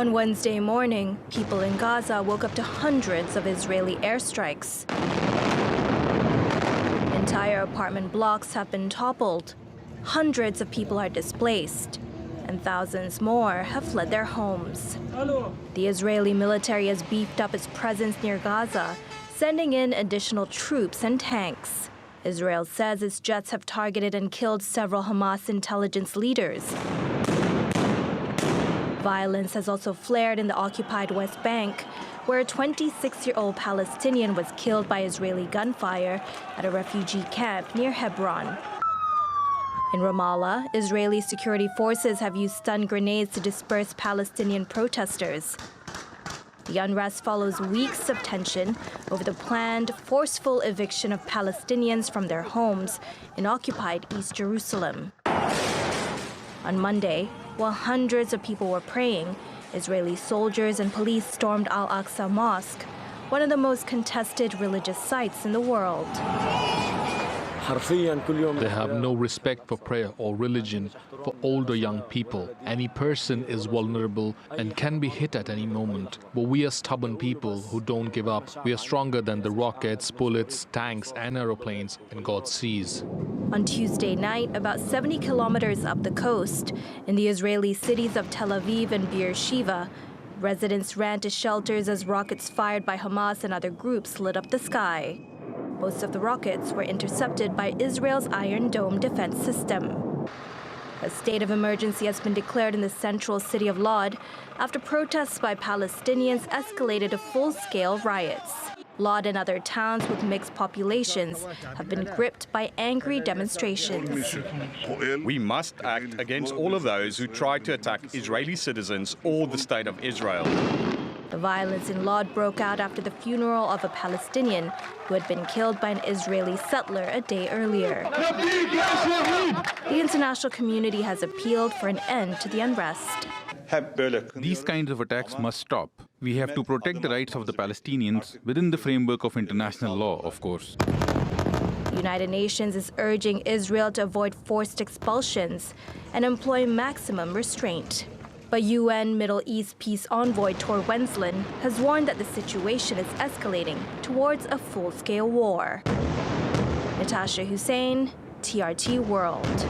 On Wednesday morning, people in Gaza woke up to hundreds of Israeli airstrikes. Entire apartment blocks have been toppled. Hundreds of people are displaced, and thousands more have fled their homes. The Israeli military has beefed up its presence near Gaza, sending in additional troops and tanks. Israel says its jets have targeted and killed several Hamas intelligence leaders. Violence has also flared in the occupied West Bank, where a 26-year-old Palestinian was killed by Israeli gunfire at a refugee camp near Hebron. In Ramallah, Israeli security forces have used stun grenades to disperse Palestinian protesters. The unrest follows weeks of tension over the planned forceful eviction of Palestinians from their homes in occupied East Jerusalem. On Monday, while hundreds of people were praying, Israeli soldiers and police stormed Al-Aqsa Mosque, one of the most contested religious sites in the world. They have no respect for prayer or religion for older young people. Any person is vulnerable and can be hit at any moment. But we are stubborn people who don't give up. We are stronger than the rockets, bullets, tanks, and aeroplanes, and God sees. On Tuesday night, about 70 kilometers up the coast, in the Israeli cities of Tel Aviv and Beersheva, residents ran to shelters as rockets fired by Hamas and other groups lit up the sky. Most of the rockets were intercepted by Israel's Iron Dome defense system. A state of emergency has been declared in the central city of Lod after protests by Palestinians escalated to full-scale riots. Lod and other towns with mixed populations have been gripped by angry demonstrations. We must act against all of those who try to attack Israeli citizens or the state of Israel. The violence in Lod broke out after the funeral of a Palestinian who had been killed by an Israeli settler a day earlier. The international community has appealed for an end to the unrest. These kinds of attacks must stop. We have to protect the rights of the Palestinians within the framework of international law, of course. The United Nations is urging Israel to avoid forced expulsions and employ maximum restraint. But UN Middle East peace envoy Tor Wenslin has warned that the situation is escalating towards a full-scale war. Natasha Hussain, TRT World.